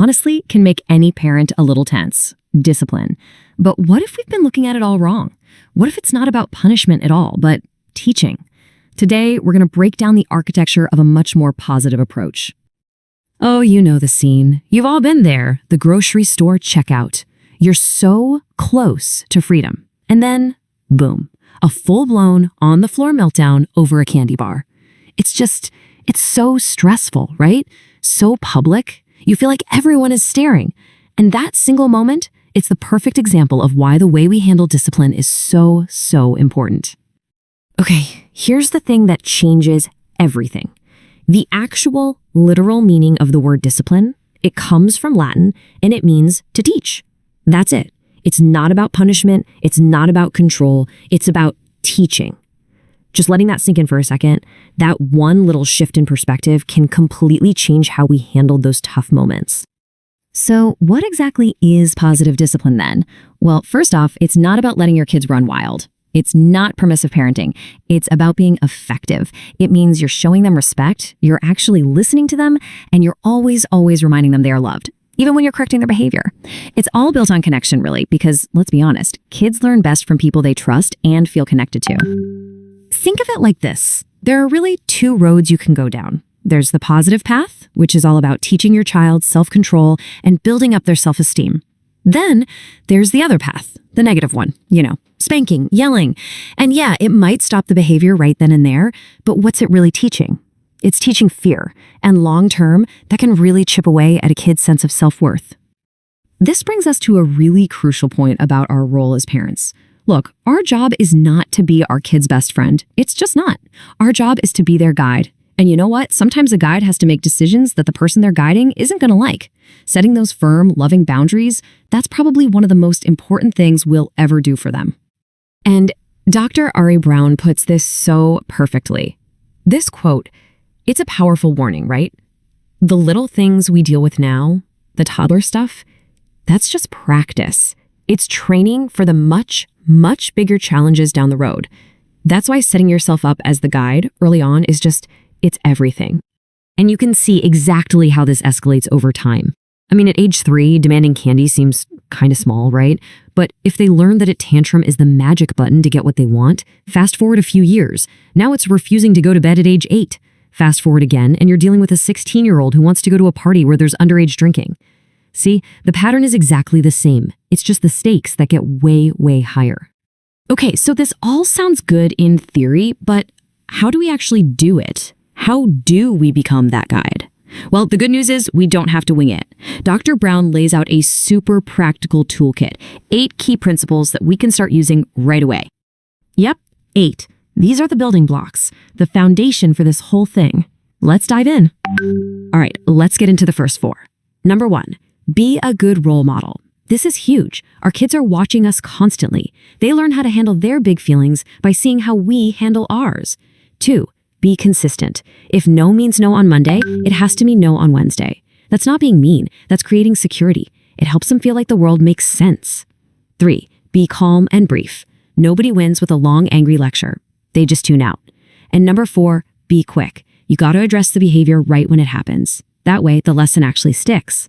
honestly can make any parent a little tense. Discipline. But what if we've been looking at it all wrong? What if it's not about punishment at all, but teaching? Today, we're going to break down the architecture of a much more positive approach. Oh, you know the scene. You've all been there, the grocery store checkout. You're so close to freedom. And then, boom, a full-blown, on-the-floor meltdown over a candy bar. It's so stressful, right? So public. You feel like everyone is staring. And that single moment, it's the perfect example of why the way we handle discipline is so, so important. Okay, here's the thing that changes everything. The actual, literal meaning of the word discipline, it comes from Latin, and it means to teach. That's it. It's not about punishment. It's not about control. It's about teaching. Just letting that sink in for a second, that one little shift in perspective can completely change how we handle those tough moments. So what exactly is positive discipline then? Well, first off, it's not about letting your kids run wild. It's not permissive parenting. It's about being effective. It means you're showing them respect, you're actually listening to them, and you're always reminding them they are loved, even when you're correcting their behavior. It's all built on connection, really, because let's be honest, kids learn best from people they trust and feel connected to. Think of it like this. There are really two roads you can go down. There's the positive path, which is all about teaching your child self-control and building up their self-esteem. Then there's the other path, the negative one, spanking, yelling. And yeah, it might stop the behavior right then and there, but what's it really teaching? It's teaching fear, and long-term, that can really chip away at a kid's sense of self-worth. This brings us to a really crucial point about our role as parents. Look, our job is not to be our kid's best friend. It's just not. Our job is to be their guide. And you know what? Sometimes a guide has to make decisions that the person they're guiding isn't going to like. Setting those firm, loving boundaries, that's probably one of the most important things we'll ever do for them. And Dr. Ari Brown puts this so perfectly. This quote, it's a powerful warning, right? The little things we deal with now, the toddler stuff, that's just practice. It's training for the much bigger challenges down the road. That's why setting yourself up as the guide early on is it's everything. And you can see exactly how this escalates over time. I mean, at age 3, demanding candy seems kind of small, right? But if they learn that a tantrum is the magic button to get what they want, fast forward a few years. Now it's refusing to go to bed at age 8. Fast forward again, and you're dealing with a 16-year-old who wants to go to a party where there's underage drinking. See, the pattern is exactly the same. It's just the stakes that get way higher. Okay, so this all sounds good in theory, but how do we actually do it? How do we become that guide? Well, the good news is we don't have to wing it. Dr. Brown lays out a super practical toolkit, 8 key principles that we can start using right away. Yep, 8. These are the building blocks, the foundation for this whole thing. Let's dive in. All right, let's get into the first 4. Number 1, be a good role model. This is huge. Our kids are watching us constantly. They learn how to handle their big feelings by seeing how we handle ours. 2, be consistent. If no means no on Monday, it has to mean no on Wednesday. That's not being mean. That's creating security. It helps them feel like the world makes sense. 3, be calm and brief. Nobody wins with a long, angry lecture. They just tune out. And number 4, be quick. You got to address the behavior right when it happens. That way, the lesson actually sticks.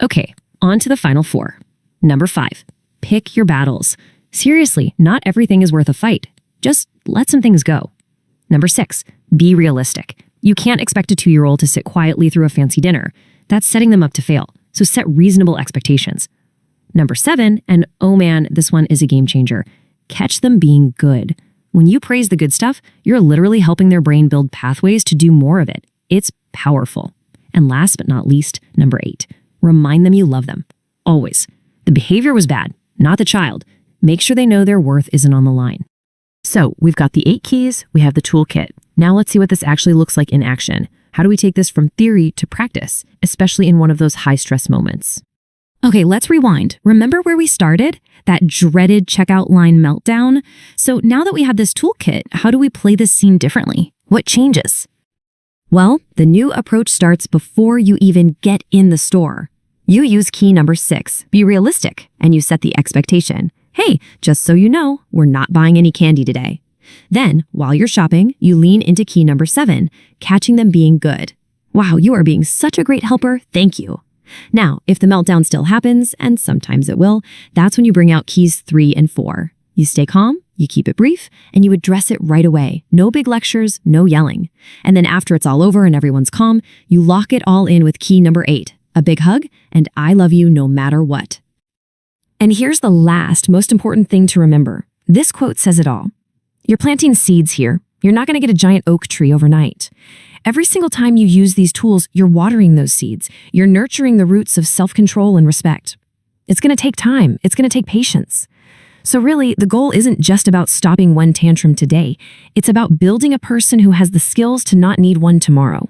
Okay, on to the final 4. Number 5, pick your battles. Seriously, not everything is worth a fight. Just let some things go. Number 6, be realistic. You can't expect a 2-year-old to sit quietly through a fancy dinner. That's setting them up to fail. So set reasonable expectations. Number 7, and oh man, this one is a game changer. Catch them being good. When you praise the good stuff, you're literally helping their brain build pathways to do more of it. It's powerful. And last but not least, number 8, remind them you love them. Always. The behavior was bad, not the child. Make sure they know their worth isn't on the line. So we've got the 8 keys, we have the toolkit. Now let's see what this actually looks like in action. How do we take this from theory to practice, especially in one of those high-stress moments? Okay, let's rewind. Remember where we started? That dreaded checkout line meltdown? So now that we have this toolkit, how do we play this scene differently? What changes? Well, the new approach starts before you even get in the store. You use key number 6, be realistic, and you set the expectation. Hey, just so you know, we're not buying any candy today. Then, while you're shopping, you lean into key number 7, catching them being good. Wow, you are being such a great helper, thank you. Now, if the meltdown still happens, and sometimes it will, that's when you bring out keys 3 and 4. You stay calm, you keep it brief, and you address it right away. No big lectures, no yelling. And then after it's all over and everyone's calm, you lock it all in with key number 8, a big hug, and I love you no matter what. And here's the last, most important thing to remember. This quote says it all. You're planting seeds here. You're not going to get a giant oak tree overnight. Every single time you use these tools, you're watering those seeds. You're nurturing the roots of self-control and respect. It's going to take time. It's going to take patience. So really, the goal isn't just about stopping one tantrum today. It's about building a person who has the skills to not need one tomorrow.